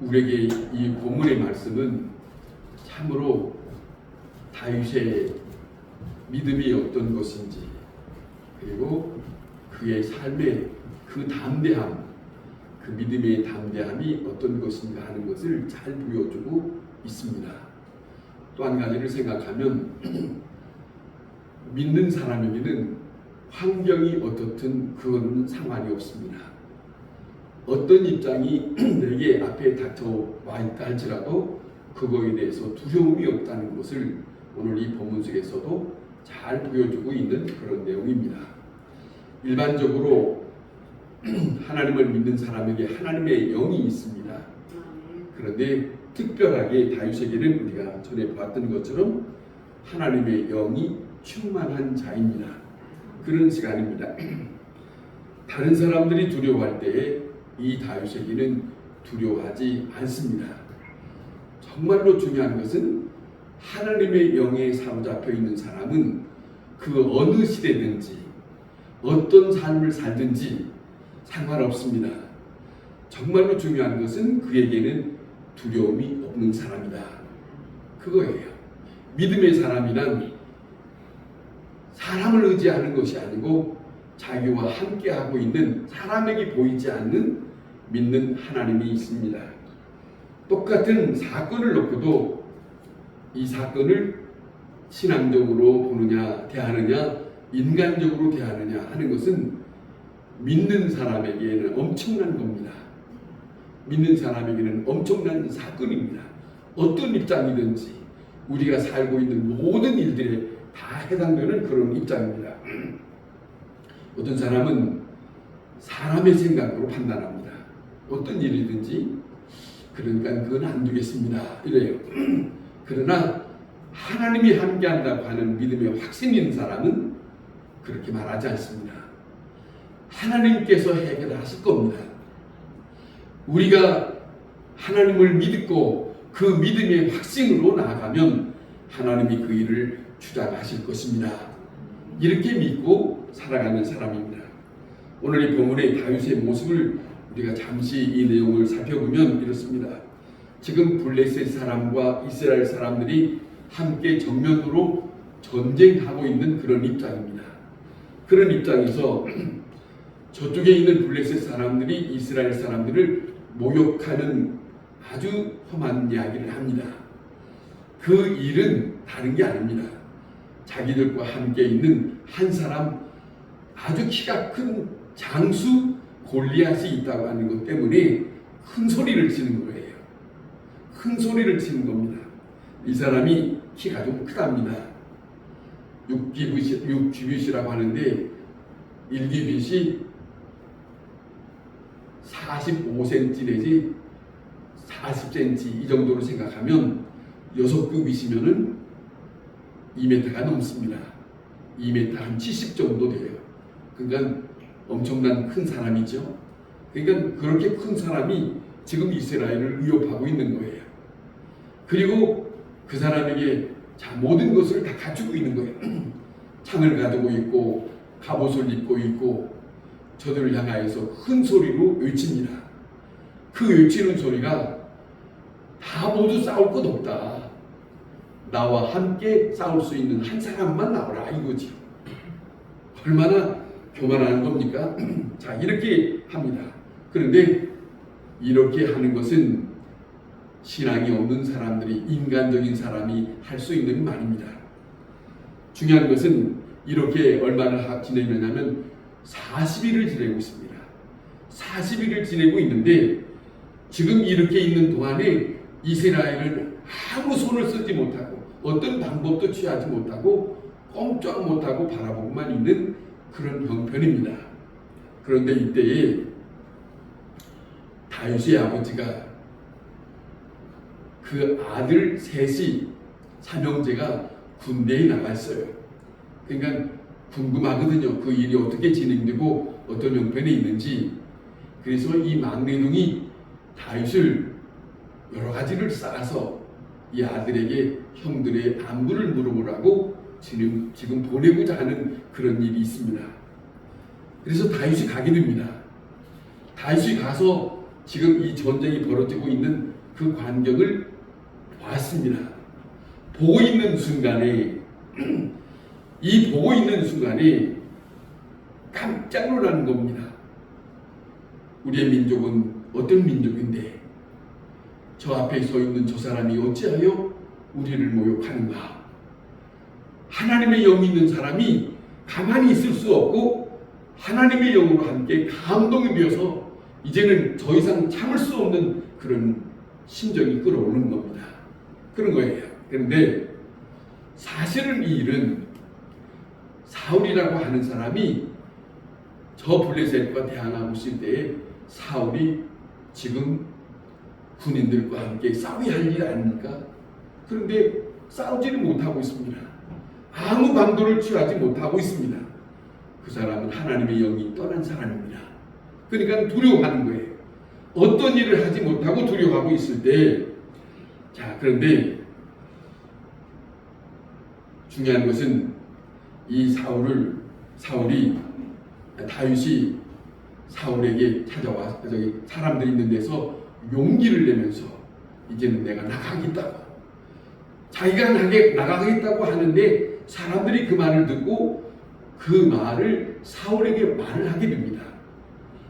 우리에게 이 본문의 말씀은 참으로 다윗의 믿음이 어떤 것인지, 그리고 그의 삶의 그 담대함, 그 믿음의 담대함이 어떤 것인가 하는 것을 잘 보여주고 있습니다. 또 한 가지를 생각하면 믿는 사람에게는 환경이 어떻든 그거는 상관이 없습니다. 어떤 입장이 내게 앞에 닥쳐와 있다 할지라도 그거에 대해서 두려움이 없다는 것을 오늘 이 본문 속에서도 잘 보여주고 있는 그런 내용입니다. 일반적으로 하나님을 믿는 사람에게 하나님의 영이 있습니다. 그런데 특별하게 다윗에게는 우리가 전에 봤던 것처럼 하나님의 영이 충만한 자입니다. 그런 시간입니다. 다른 사람들이 두려워할 때에 이 다윗에게는 두려워하지 않습니다. 정말로 중요한 것은 하나님의 영에 사로잡혀 있는 사람은 그 어느 시대든지 어떤 삶을 살든지 상관없습니다. 정말로 중요한 것은 그에게는 두려움이 없는 사람이다. 그거예요. 믿음의 사람이란 사람을 의지하는 것이 아니고 자기와 함께하고 있는 사람에게 보이지 않는 믿는 하나님이 있습니다. 똑같은 사건을 놓고도 이 사건을 신앙적으로 보느냐 대하느냐 인간적으로 대하느냐 하는 것은 믿는 사람에게는 엄청난 겁니다. 믿는 사람에게는 엄청난 사건입니다. 어떤 입장이든지 우리가 살고 있는 모든 일들에 다 해당되는 그런 입장입니다. 어떤 사람은 사람의 생각으로 판단합니다. 어떤 일이든지 그러니까 그건 안 되겠습니다. 이래요. 그러나 하나님이 함께한다고 하는 믿음의 확신이 있는 사람은 그렇게 말하지 않습니다. 하나님께서 해결하실 겁니다. 우리가 하나님을 믿고 그 믿음의 확신으로 나아가면 하나님이 그 일을 주장하실 것입니다. 이렇게 믿고 살아가는 사람입니다. 오늘 이 본문의 다윗의 모습을 우리가 잠시 이 내용을 살펴보면 이렇습니다. 지금 블레셋 사람과 이스라엘 사람들이 함께 정면으로 전쟁하고 있는 그런 입장입니다. 그런 입장에서 저쪽에 있는 블레셋 사람들이 이스라엘 사람들을 모욕하는 아주 험한 이야기를 합니다. 그 일은 다른 게 아닙니다. 자기들과 함께 있는 한 사람 아주 키가 큰 장수 골리앗이 있다고 하는 것 때문에 큰 소리를 치는 거예요. 큰 소리를 치는 겁니다. 이 사람이 키가 좀 크답니다. 6규빗이라고 하는데 1규빗이 45cm 내지 40cm 이 정도로 생각하면 6규빗이면은 2m가 넘습니다. 2m 한 70 정도 돼요. 그러니까 엄청난 큰 사람이죠. 그러니까 그렇게 큰 사람이 지금 이스라엘을 위협하고 있는 거예요. 그리고 그 사람에게 모든 것을 다 갖추고 있는 거예요. 창을 가지고 있고 갑옷을 입고 있고 저들을 향하여서 큰 소리로 외칩니다. 그 외치는 소리가 다 모두 싸울 것 없다. 나와 함께 싸울 수 있는 한 사람만 나오라 이거지. 얼마나 교만한 겁니까? 자, 이렇게 합니다. 그런데 이렇게 하는 것은 신앙이 없는 사람들이, 인간적인 사람이 할 수 있는 말입니다. 중요한 것은 이렇게 얼마나 지내냐면 40일을 지내고 있습니다. 40일을 지내고 있는데 지금 이렇게 있는 동안에 이스라엘은 아무 손을 쓰지 못하고 어떤 방법도 취하지 못하고 꼼짝 못하고 바라보고만 있는 그런 형편입니다. 그런데 이때에 다윗의 아버지가 그 아들 셋이 삼형제가 군대에 나가 있어요. 그러니까 궁금하거든요. 그 일이 어떻게 진행되고 어떤 형편에 있는지. 그래서 이 막내둥이 다윗을 여러 가지를 쌓아서 이 아들에게 형들의 안부를 물어보라고 지금 보내고자 하는 그런 일이 있습니다. 그래서 다윗이 가게 됩니다. 다윗이 가서 지금 이 전쟁이 벌어지고 있는 그 광경을 봤습니다. 보고 있는 순간에 이 보고 있는 순간에 깜짝 놀라는 겁니다. 우리의 민족은 어떤 민족인데 저 앞에 서 있는 저 사람이 어찌하여 우리를 모욕하는가? 하나님의 영이 있는 사람이 가만히 있을 수 없고 하나님의 영으로 함께 감동이 되어서 이제는 더 이상 참을 수 없는 그런 심정이 끌어오는 겁니다. 그런 거예요. 그런데 사실은 이 일은 사울이라고 하는 사람이 저 블레셋과 대항하고 있을 때에 사울이 지금 군인들과 함께 싸워야 할 일 아닙니까? 그런데 싸우지는 못하고 있습니다. 아무 방도를 취하지 못하고 있습니다. 그 사람은 하나님의 영이 떠난 사람입니다. 그러니까 두려워하는 거예요. 어떤 일을 하지 못하고 두려워하고 있을 때, 자, 그런데 중요한 것은 이 사울이 다윗이 사울에게 찾아와 저기 사람들이 있는 데서 용기를 내면서 이제는 내가 나가겠다고, 자기가 나가겠다고 하는데 사람들이 그 말을 듣고 그 말을 사울에게 말을 하게 됩니다.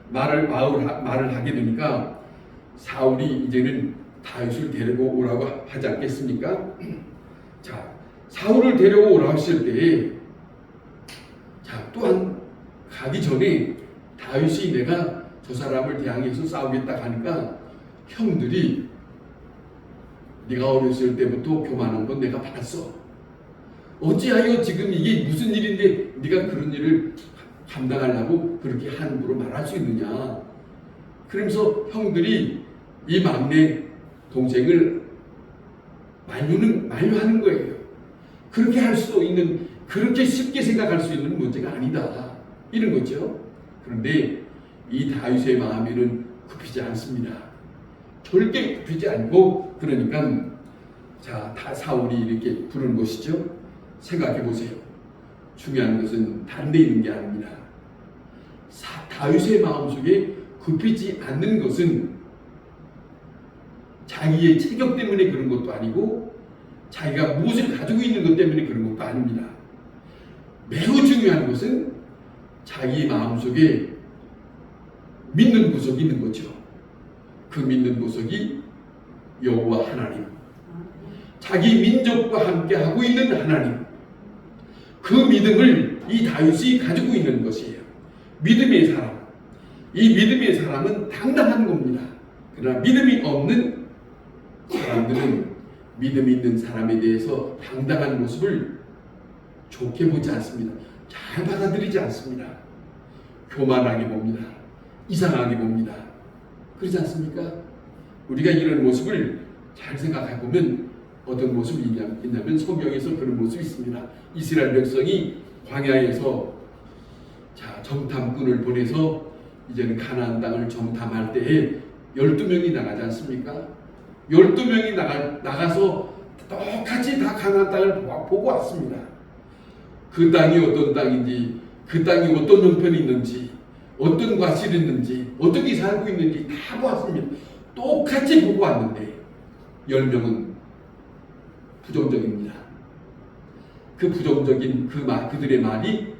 말을 하게 되니까 사울이 이제는 다윗을 데리고 오라고 하지 않겠습니까? 자, 사울을 데려오라고 했을 때에, 자, 또한 가기 전에 다윗이 내가 저 사람을 대항해서 싸우겠다 하니까 형들이 네가 어렸을 때부터 교만한 건 내가 봤어. 어찌하여 지금 이게 무슨 일인데 네가 그런 일을 감당하려고 그렇게 함부로 말할 수 있느냐. 그러면서 형들이 이 막내 동생을 만류하는 거예요. 그렇게 할 수 있는, 그렇게 쉽게 생각할 수 있는 문제가 아니다, 이런 거죠. 그런데 이 다윗의 마음에는 굽히지 않습니다. 절대 굽히지 않고, 그러니까 자, 사울이 이렇게 부른 것이죠. 생각해 보세요. 중요한 것은 다른 데 있는 게 아닙니다. 다윗의 마음속에 굽히지 않는 것은 자기의 체격 때문에 그런 것도 아니고 자기가 무엇을 가지고 있는 것 때문에 그런 것도 아닙니다. 매우 중요한 것은 자기 마음속에 믿는 구석이 있는 거죠. 그 믿는 구석이 여호와 하나님, 자기 민족과 함께 하고 있는 하나님, 그 믿음을 이 다윗이 가지고 있는 것이에요. 믿음의 사람, 이 믿음의 사람은 당당한 겁니다. 그러나 믿음이 없는 사람들은 믿음 있는 사람에 대해서 당당한 모습을 좋게 보지 않습니다. 잘 받아들이지 않습니다. 교만하게 봅니다. 이상하게 봅니다. 그렇지 않습니까? 우리가 이런 모습을 잘 생각해 보면 어떤 모습이 있냐면 성경에서 그런 모습이 있습니다. 이스라엘 백성이 광야에서 정탐꾼을 보내서 이제는 가나안 땅을 정탐할 때에 12명이 나가지 않습니까? 12명이 나가서 똑같이 다 가나안 땅을 보고 왔습니다. 그 땅이 어떤 땅인지, 그 땅이 어떤 형편이 있는지, 어떤 과실이 있는지, 어떻게 살고 있는지 다 보았습니다. 똑같이 보고 왔는데 10명은 부정적입니다. 그 부정적인 그들의 말이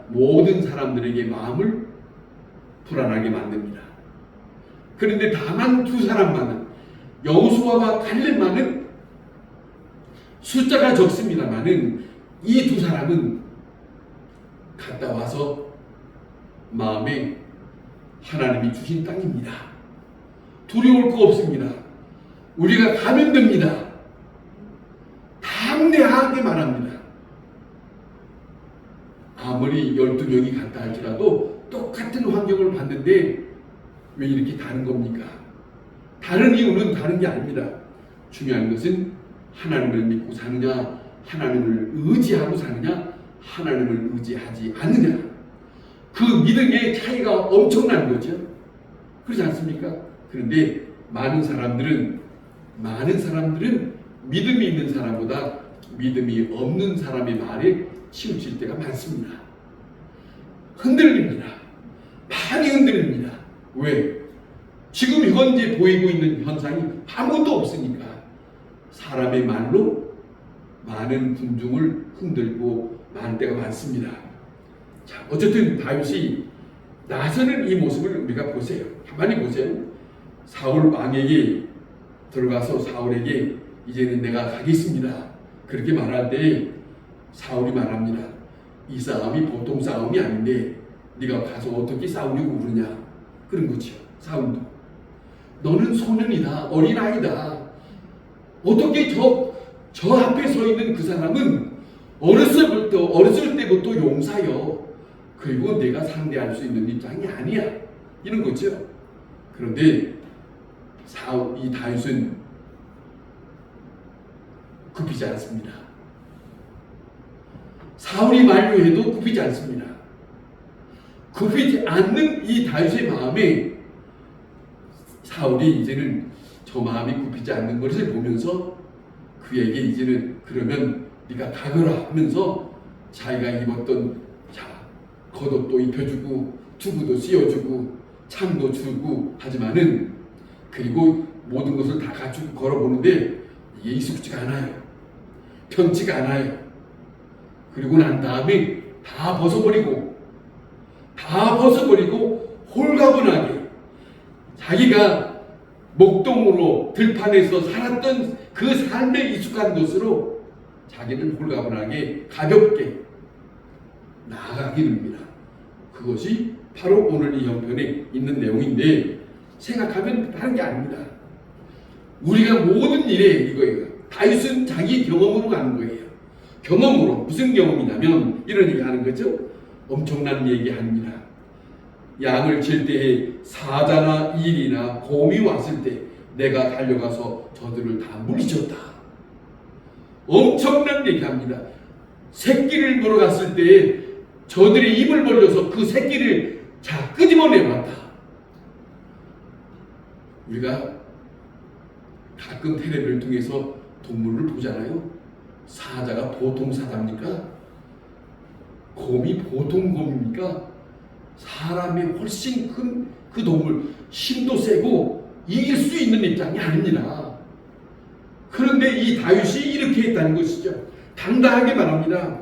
모든 사람들에게 마음을 불안하게 만듭니다. 그런데 다만 두 사람만은, 여호수아와 갈렙만은 숫자가 적습니다만은 이 두 사람은 갔다 와서 마음에 하나님이 주신 땅입니다. 두려울 거 없습니다. 우리가 가면 됩니다. 담대하게 말합니다. 아무리 12명이 갔다 할지라도 똑같은 환경을 봤는데 왜 이렇게 다른 겁니까? 다른 이유는 다른 게 아닙니다. 중요한 것은 하나님을 믿고 사느냐, 하나님을 의지하고 사느냐, 하나님을 의지하지 않느냐, 그 믿음의 차이가 엄청난 거죠. 그렇지 않습니까? 그런데 많은 사람들은 믿음이 있는 사람보다 믿음이 없는 사람의 말에 치우칠 때가 많습니다. 흔들립니다. 많이 흔들립니다. 왜? 지금 현재 보이고 있는 현상이 아무것도 없으니까 사람의 말로 많은 군중을 흔들고 많은 때가 많습니다. 자, 어쨌든 다윗이 나서는 이 모습을 우리가 보세요. 가만히 보세요. 사울 왕에게 들어가서 사울에게 이제는 내가 가겠습니다. 그렇게 말할 때 사울이 말합니다. 이 싸움이 보통 싸움이 아닌데 네가 가서 어떻게 싸우려고 그러냐. 그런 거죠. 사울도. 너는 소년이다. 어린아이다. 어떻게 저 앞에 서 있는 그 사람은 어렸을 때부터 용사여. 그리고 내가 상대할 수 있는 입장이 아니야. 이런 거죠. 그런데 이 다윗은 굽히지 않습니다. 사울이 만류해도 굽히지 않습니다. 굽히지 않는 이 다윗의 마음에 사울이 이제는 저 마음이 굽히지 않는 것을 보면서 그에게 이제는 그러면 네가 가거라 하면서 자기가 입었던 겉옷도 입혀주고 투구도 씌워주고 창도 주고 하지만은 그리고 모든 것을 다 갖추고 걸어보는데 이게 익숙지가 않아요. 편치가 않아요. 그리고 난 다음에 다 벗어버리고 홀가분하게 자기가 목동으로 들판에서 살았던 그 삶에 익숙한 것으로 자기는 홀가분하게 가볍게 나아가게 됩니다. 그것이 바로 오늘 이 형편에 있는 내용인데 생각하면 다른 게 아닙니다. 우리가 모든 일에 이거예요. 다윗은 자기 경험으로 가는 거예요. 경험으로. 무슨 경험이냐면 이런 얘기 하는 거죠. 엄청난 얘기 합니다. 양을 칠 때에 사자나 일이나 곰이 왔을 때 내가 달려가서 저들을 다 물리쳤다. 엄청난 얘기합니다. 새끼를 물어갔을 때에 저들이 입을 벌려서 그 새끼를 끄집어내왔다. 우리가 가끔 텔레비를 통해서 동물을 보잖아요. 사자가 보통 사자입니까? 곰이 보통 곰입니까? 사람이 훨씬 큰 그 동물, 힘도 세고 이길 수 있는 입장이 아닙니다. 그런데 이 다윗이 이렇게 했다는 것이죠. 당당하게 말합니다.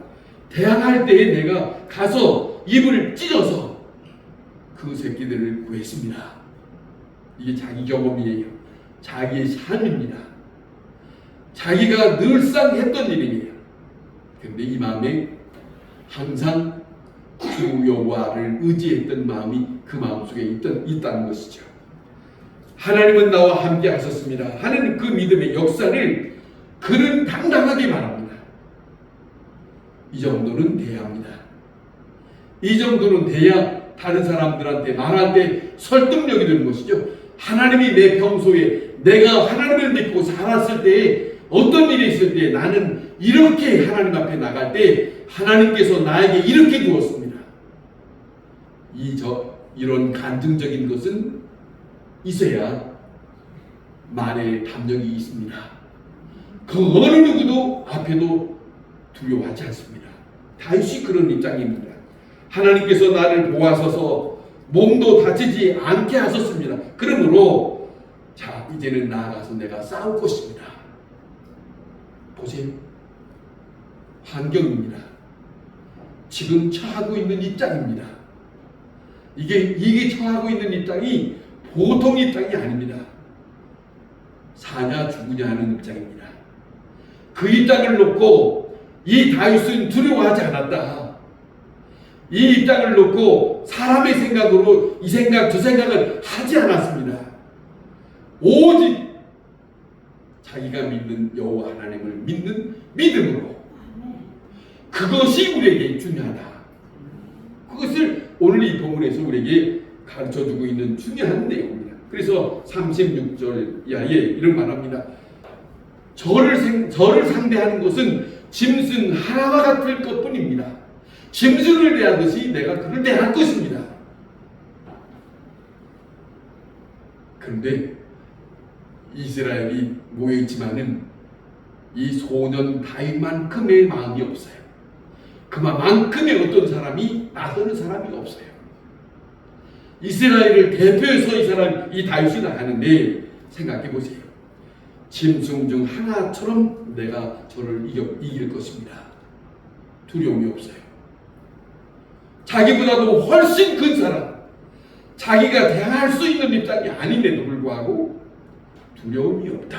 대항할 때에 내가 가서 입을 찢어서 그 새끼들을 구했습니다. 이게 자기 경험이에요. 자기의 삶입니다. 자기가 늘상 했던 일이에요. 그런데 이 마음에 항상 주 여호와를 의지했던 마음이 그 마음속에 있다는 것이죠. 하나님은 나와 함께 하셨습니다 하는 그 믿음의 역사를 그는 당당하게 말합니다. 이 정도는 돼야 합니다. 이 정도는 돼야 다른 사람들한테 말할 때 설득력이 되는 것이죠. 하나님이 내 평소에 내가 하나님을 믿고 살았을 때에 어떤 일이 있을 때 나는 이렇게 하나님 앞에 나갈 때 하나님께서 나에게 이렇게 주었습니다. 이런 간증적인 것은 있어야 말의 담력이 있습니다. 그 어느 누구도 앞에도 두려워하지 않습니다. 다윗이 그런 입장입니다. 하나님께서 나를 보아서서 몸도 다치지 않게 하셨습니다. 그러므로 이제는 나아가서 내가 싸울 것입니다. 보세요. 환경입니다. 지금 처하고 있는 입장입니다. 이게 처하고 있는 입장이 보통 입장이 아닙니다. 사냐 죽으냐 하는 입장입니다. 그 입장을 놓고 이 다윗은 두려워하지 않았다. 이 입장을 놓고 사람의 생각으로 이 생각 저 생각을 하지 않았습니다. 오직 자기가 믿는 여호와 하나님을 믿는 믿음으로. 그것이 우리에게 중요하다. 그것을 오늘 이 본문에서 우리에게 가르쳐주고 있는 중요한 내용입니다. 그래서 36절 이하에 이런 말합니다. 저를 상대하는 것은 짐승 하나와 같을 것뿐입니다. 짐승을 대하듯이 내가 그를 대할 것입니다. 그런데 이스라엘이 모여있지만은 이 소년 다윗만큼의 마음이 없어요. 그만큼의 어떤 사람이 나서는 사람이 없어요. 이스라엘을 대표해서 이 사람 이 다윗이 나가는데 생각해 보세요. 짐승 중 하나처럼 내가 저를 이길 것입니다. 두려움이 없어요. 자기보다도 훨씬 큰 사람, 자기가 대항할 수 있는 입장이 아닌데도 불구하고 두려움이 없다.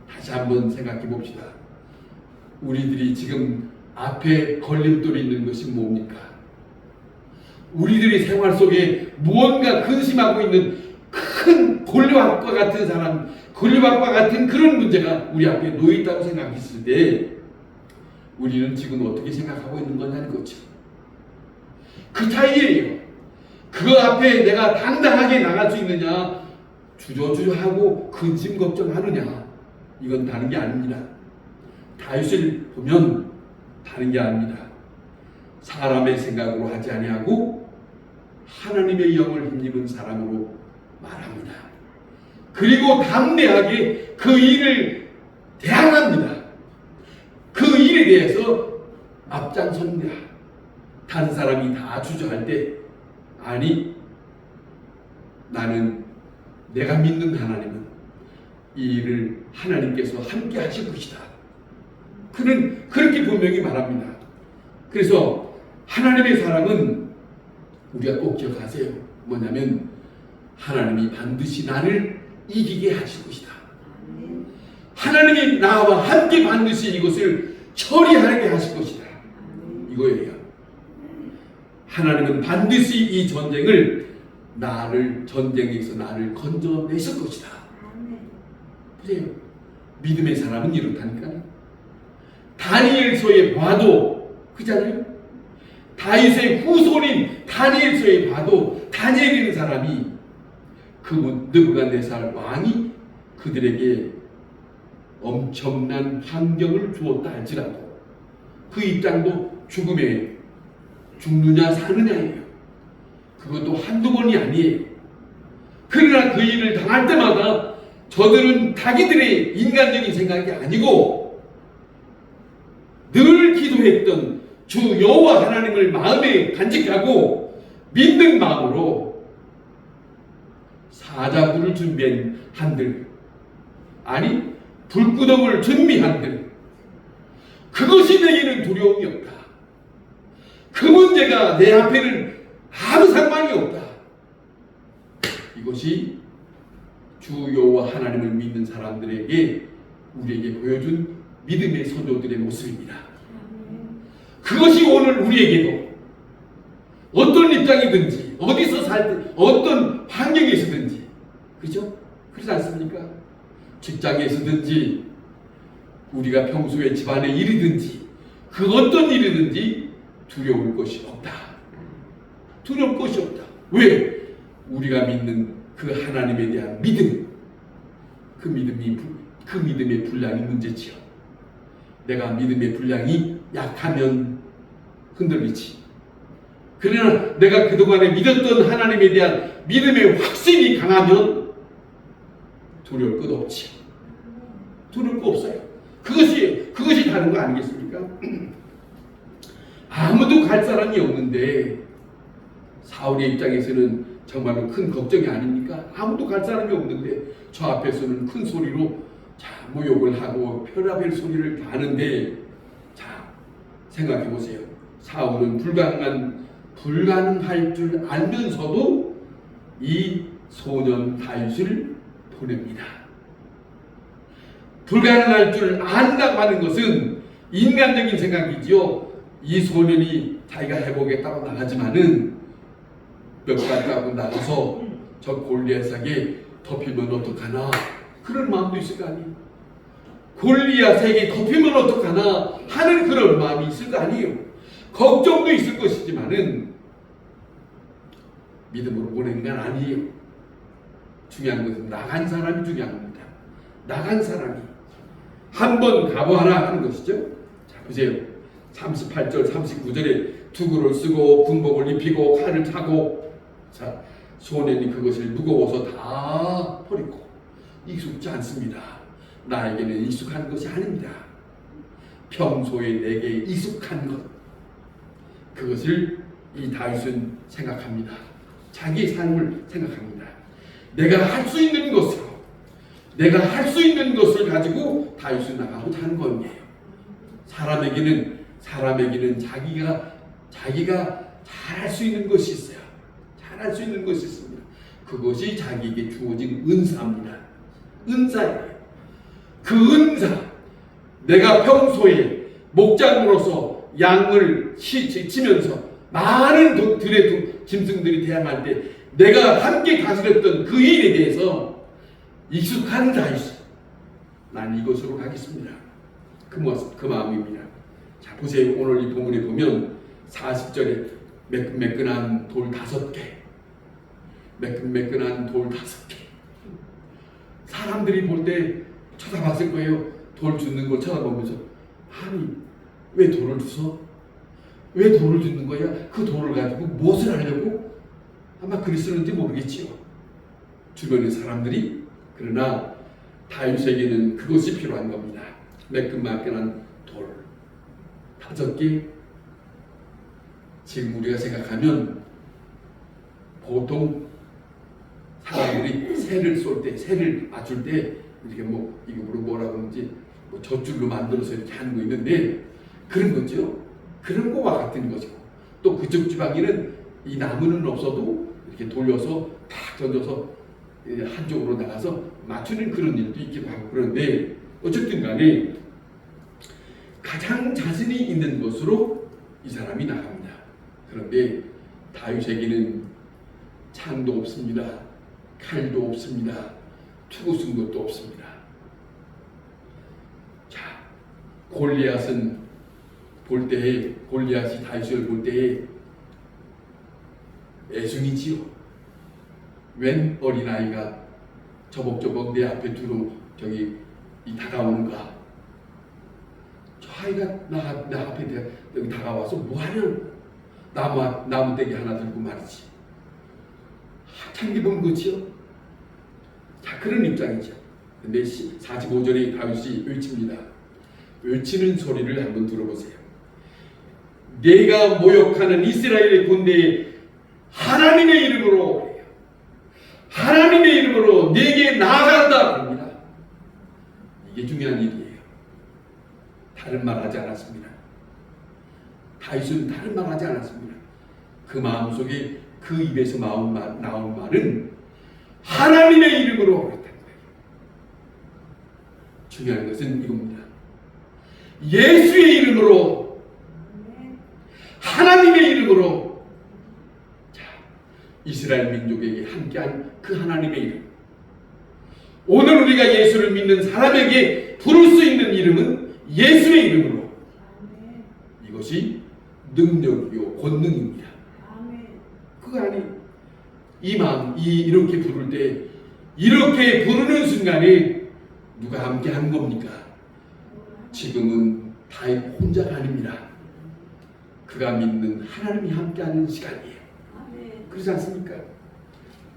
다시 한번 생각해 봅시다. 우리들이 지금 앞에 걸림돌이 있는 것이 뭡니까? 우리들이 생활 속에 무언가 근심하고 있는 큰 골리앗과 같은 사람, 골리앗과 같은 그런 문제가 우리 앞에 놓여 있다고 생각했을 때 우리는 지금 어떻게 생각하고 있는 거냐는 거죠. 그 차이예요. 그 앞에 내가 당당하게 나갈 수 있느냐, 주저주저하고 근심 걱정하느냐, 이건 다른 게 아닙니다. 다윗을 보면 다른 게 아닙니다. 사람의 생각으로 하지 아니하고 하나님의 영을 힘입은 사람으로 말합니다. 그리고 담대하게 그 일을 대항합니다. 그 일에 대해서 앞장섭니다. 다른 사람이 다 주저할 때 아니, 나는 내가 믿는 하나님은 이 일을 하나님께서 함께 하실 것이다. 그는 그렇게 분명히 말합니다. 그래서 하나님의 사람은 우리가 꼭 기억하세요. 뭐냐면 하나님이 반드시 나를 이기게 하실 것이다. 하나님이 나와 함께 반드시 이것을 처리하게 하실 것이다. 이거예요. 하나님은 반드시 이 전쟁을 전쟁에서 나를 건져내실 것이다. 보세요. 믿음의 사람은 이렇다니까요. 다니엘서에 봐도 그잖아요. 다윗의 후손인 다니엘서에 봐도 다니엘이라는 사람이 그 느부갓네살 왕이 그들에게 엄청난 환경을 주었다 할지라도 그 입장도 죽느냐 사느냐예요. 그것도 한두 번이 아니에요. 그러나 그 일을 당할 때마다 저들은 자기들의 인간적인 생각이 아니고 늘 기도했던 주 여호와 하나님을 마음에 간직하고 믿는 마음으로 사자굴을 준비한 한들, 아니 불구덩을 준비한들, 그것이 내게는 두려움이 없다. 그 문제가 내 앞에는 아무 상관이 없다. 이것이 주 여호와 하나님을 믿는 사람들에게 우리에게 보여준 믿음의 선조들의 모습입니다. 그것이 오늘 우리에게도 어떤 입장이든지 어디서 살든 어떤 환경에 있든지, 그렇죠? 그렇지 않습니까? 직장에 있든지 우리가 평소에 집안의 일이든지 그 어떤 일이든지 두려울 것이 없다. 두려울 것이 없다. 왜? 우리가 믿는 그 하나님에 대한 믿음, 그 믿음의 분량이 문제지요. 내가 믿음의 분량이 약하면 흔들리지. 그러나 내가 그동안에 믿었던 하나님에 대한 믿음의 확신이 강하면 두려울 것 없지. 두려울 거 없어요. 그것이 다른 거 아니겠습니까? 아무도 갈 사람이 없는데 사울의 입장에서는 정말로 큰 걱정이 아닙니까? 아무도 갈 사람이 없는데 저 앞에서는 큰 소리로 모욕을 하고 혈압의 소리를 다 하는데, 자, 생각해 보세요. 사울은 불가능할 줄 알면서도 이 소년 다윗을 보냅니다. 불가능할 줄 안다고 하는 것은 인간적인 생각이지요. 이 소년이 자기가 해보겠다고 나가지만은 몇 발자국 나가서 저 골리앗에게 덮이면 어떡하나, 그런 마음도 있을 거 아니에요. 골리앗에게 덮이면 어떡하나 하는 그런 마음이 있을 거 아니에요. 걱정도 있을 것이지만은 믿음으로 보내는 건 아니에요. 중요한 것은 나간 사람이 중요한 겁니다. 나간 사람이 한번 가보아라 하는 것이죠. 자, 보세요. 38절 39절에 투구를 쓰고 군복을 입히고 칼을 차고, 자, 소년이 그것을 무거워서 다 버리고, 익숙지 않습니다. 나에게는 익숙한 것이 아닙니다. 평소에 내게 익숙한 것, 그것을 이 다윗은 생각합니다. 자기의 삶을 생각합니다. 내가 할 수 있는 것으로, 내가 할 수 있는 것을 가지고 다윗은 나가고자 하는 거예요. 사람에게는 자기가 잘할 수 있는 것이 있어요. 잘할 수 있는 것이 있습니다. 그것이 자기에게 주어진 은사입니다. 은사예요. 그 은사, 내가 평소에 목장으로서 양을 치면서 많은 들의 짐승들이 대항할 때 내가 함께 다스렸던 그 일에 대해서 익숙한 다윗이 난 이것으로 가겠습니다. 그 마음입니다. 자, 보세요. 오늘 이 본문에 보면 40절에 매끈매끈한 돌 5개, 매끈매끈한 돌 5개. 사람들이 볼 때 쳐다봤을 거예요. 돌 주는 걸 쳐다보면서, 아니 왜 돌을 주서? 왜 돌을 주는 거야? 그 돌을 가지고 무엇을 하려고? 아마 그랬을는지 모르겠지요. 주변의 사람들이. 그러나 다윗에게는 그것이 필요한 겁니다. 매끈매끈한 돌 5개. 지금 우리가 생각하면 보통 사람들이 새를 쏠 때, 새를 맞출 때 이렇게 이거 뭐라 그러는지 젖줄로 만들어서 이렇게 하는 거 있는데, 그런 거죠. 그런 거와 같은 것이고, 또 그쪽 지방에는 이 나무는 없어도 이렇게 돌려서 탁 던져서 한쪽으로 나가서 맞추는 그런 일도 있기도 하고. 그런데 어쨌든 간에 가장 자신이 있는 것으로 이 사람이 나갑니다. 그런데 다윗에게는 창도 없습니다. 칼도 없습니다. 투구 쓴 것도 없습니다. 자, 골리앗이 다윗을 볼 때에 애순이지요. 웬 어린아이가 저벅저벅 내 앞에 다가오는가? 저 아이가 나 앞에 여기 다가와서 뭐하냐고. 나무떼기 하나 들고 말이지. 한참 기분 거지요. 자, 그런 입장이죠. 근데 45절에 다윗이 외칩니다. 외치는 소리를 한번 들어보세요. 내가 모욕하는 이스라엘의 군대에 하나님의 이름으로 내게 나아간다 그럽니다. 이게 중요한 일이에요. 다른 말 하지 않았습니다. 다윗은 다른 말 하지 않았습니다. 그 마음속에 그 입에서 나온 말은 하나님의 이름으로 그랬다는 거예요. 중요한 것은 이겁니다. 예수의 이름으로, 하나님의 이름으로. 자, 이스라엘 민족에게 함께한 그 하나님의 이름. 오늘 우리가 예수를 믿는 사람에게 부를 수 있는 이름은 예수의 이름으로. 이것이 능력이요 권능입니다. 그거 아니, 이 마음, 이렇게 부를 때, 이렇게 부르는 순간에 누가 함께 한 겁니까? 지금은 다윗 혼자가 아닙니다. 그가 믿는 하나님이 함께하는 시간이에요. 그렇지 않습니까?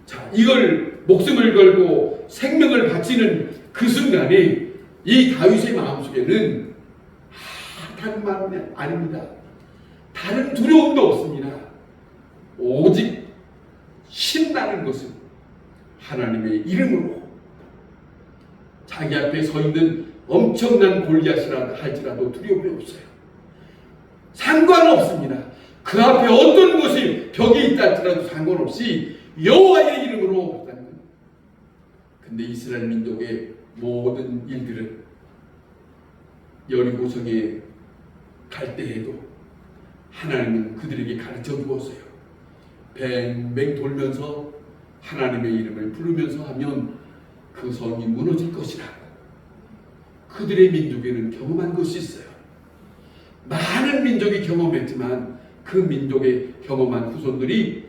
자, 이걸 목숨을 걸고 생명을 바치는 그 순간에 이 다윗의 마음속에는 다른 말은 아닙니다. 다른 두려움도 없습니다. 오직 신나는 것은 하나님의 이름으로. 자기 앞에 서 있는 엄청난 골리앗이라 할지라도 두려움이 없어요. 상관없습니다. 그 앞에 어떤 것이 벽에 있다 할지라도 상관없이 여호와의 이름으로. 근데 이스라엘 민족의 모든 일들은 여리고성에 갈 때에도 하나님은 그들에게 가르쳐 주었어요. 뱅뱅 돌면서 하나님의 이름을 부르면서 하면 그 성이 무너질 것이라고. 그들의 민족에는 경험한 것이 있어요. 많은 민족이 경험했지만 그 민족의 경험한 후손들이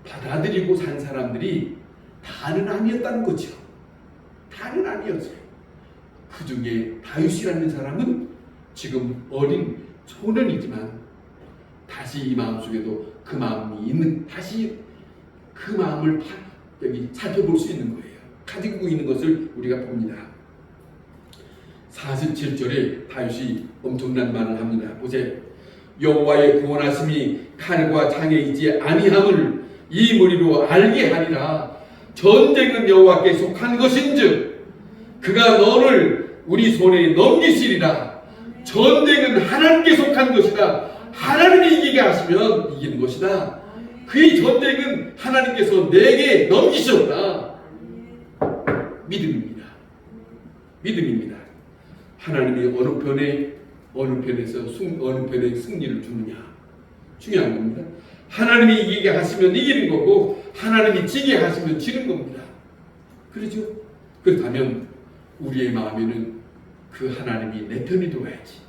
받아들이고 산 사람들이 다는 아니었다는 거죠. 다는 아니었어요. 그 중에 다윗이라는 사람은 지금 어린 소년이지만 다시 이 마음속에도 그 마음이 있는, 다시 그 마음을 여기 살펴볼 수 있는 거예요. 가지고 있는 것을 우리가 봅니다. 47절에 다윗이 엄청난 말을 합니다. 보세요. 여호와의 구원하심이 칼과 창에 있지 아니함을 이 무리로 알게 하리라. 전쟁은 여호와께 속한 것인즉 그가 너를 우리 손에 넘기시리라. 전쟁은 하나님께 속한 것이다. 하나님이 이기게 하시면 이기는 것이다. 그의 전쟁은 하나님께서 내게 넘기셨다. 믿음입니다. 믿음입니다. 하나님이 어느 편에서 어느 편에 승리를 주느냐 중요한 겁니다. 하나님이 이기게 하시면 이기는 거고 하나님이 지게 하시면 지는 겁니다. 그렇죠? 그렇다면 우리의 마음에는 그 하나님이 내 편이 되어야지.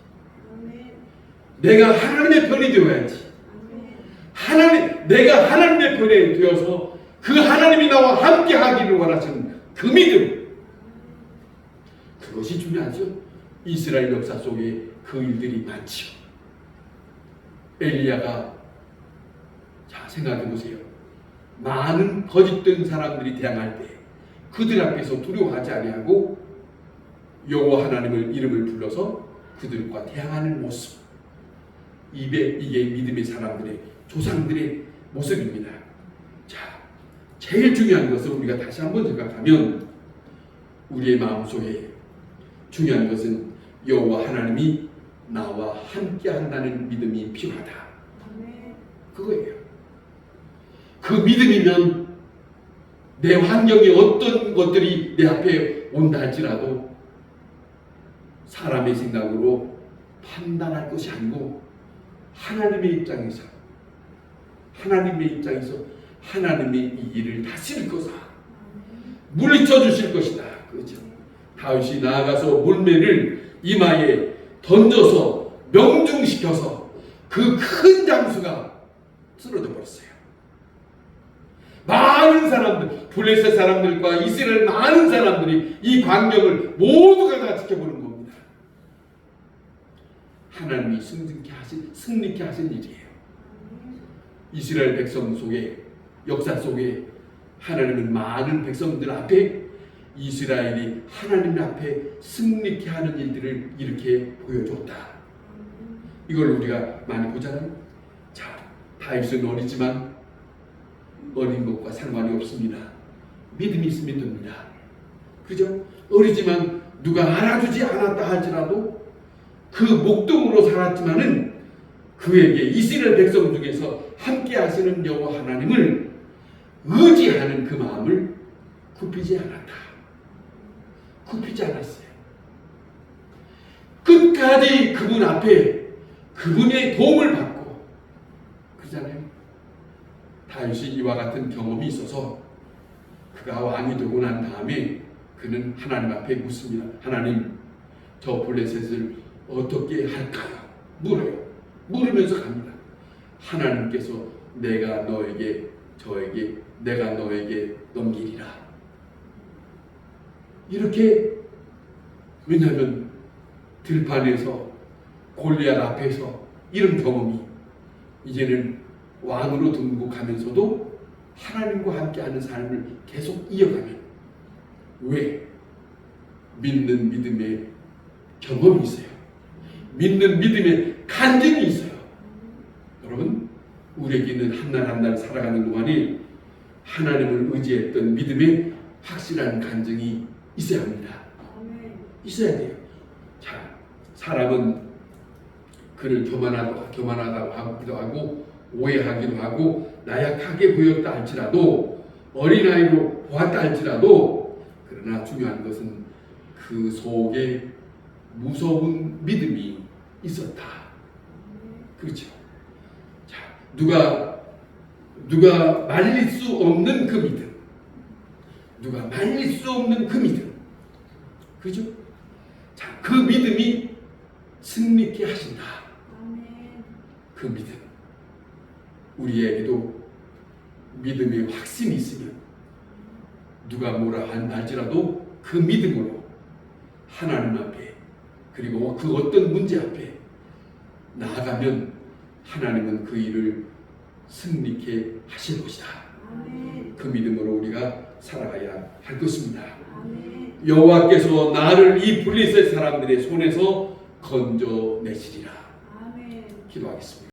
내가 하나님의 편이 되어야지. 내가 하나님의 편에 되어서 그 하나님이 나와 함께 하기를 원하시는 그 믿음, 그것이 중요하죠. 이스라엘 역사 속에 그 일들이 많죠. 엘리야가, 자 생각해 보세요. 많은 거짓된 사람들이 대항할 때 그들 앞에서 두려워하지 아니하고 여호와 하나님을 이름을 불러서 그들과 대항하는 모습, 이게 믿음의 사람들의 조상들의 모습입니다. 자, 제일 중요한 것은 우리가 다시 한번 생각하면 우리의 마음속에 중요한 것은 여호와 하나님이 나와 함께 한다는 믿음이 필요하다. 그거예요. 그 믿음이면 내 환경에 어떤 것들이 내 앞에 온다 할지라도 사람의 생각으로 판단할 것이 아니고 하나님의 입장에서 하나님의 이 일을 다스릴 것이다. 물리쳐 주실 것이다. 그렇죠? 다윗이 나아가서 물매를 이마에 던져서 명중시켜서 그 큰 장수가 쓰러져 버렸어요. 많은 사람들, 블레셋 사람들과 이스라엘 많은 사람들이 이 광경을 모두가 다 지켜보는 겁니다. 하나님이 승리케 하신 일이에요. 이스라엘 백성 속에, 역사 속에 하나님은 많은 백성들 앞에 이스라엘이 하나님 앞에 승리케 하는 일들을 이렇게 보여줬다. 이걸 우리가 많이 보잖아요. 자, 다윗은 어리지만 어린 것과 상관이 없습니다. 믿음이 있으면 됩니다. 그죠? 어리지만 누가 알아주지 않았다 할지라도 그 목동으로 살았지만은 그에게 이스라엘 백성 중에서 함께 하시는 여호와 하나님을 의지하는 그 마음을 굽히지 않았다. 굽히지 않았어요. 끝까지 그분 앞에 그분의 도움을 받고, 그러잖아요. 다윗이 이와 같은 경험이 있어서 그가 왕이 되고 난 다음에 그는 하나님 앞에 묻습니다. 하나님, 저 블레셋을 어떻게 할까요? 물어요. 물으면서 갑니다. 하나님께서 내가 너에게 넘기리라. 이렇게, 왜냐하면 들판에서 골리앗 앞에서 이런 경험이 이제는 왕으로 등극하면서도 하나님과 함께하는 삶을 계속 이어가면, 왜? 믿는 믿음의 경험이 있어요. 믿는 믿음의 간증이 있어요. 여러분, 우리에게는 한 날 한 날 살아가는 동안에 하나님을 의지했던 믿음의 확실한 간증이 있어야 합니다. 있어야 돼요. 자, 사람은 그를 교만하다고 하기도 하고 오해하기도 하고 나약하게 보였다 할지라도, 어린아이로 보았다 할지라도, 그러나 중요한 것은 그 속에 무서운 믿음이 있었다. 그렇죠? 자, 누가 말릴 수 없는 그 믿음, 누가 말릴 수 없는 그 믿음, 그죠? 자, 그 믿음이 승리케 하신다. 그 믿음, 우리에게도 믿음의 확신이 있으면 누가 뭐라 할지라도 그 믿음으로 하나님 앞에, 그리고 그 어떤 문제 앞에 나아가면 하나님은 그 일을 승리케 하실 것이다. 그 믿음으로 우리가 살아가야 할 것입니다. 여호와께서 나를 이 블레셋 사람들의 손에서 건져내시리라. 기도하겠습니다.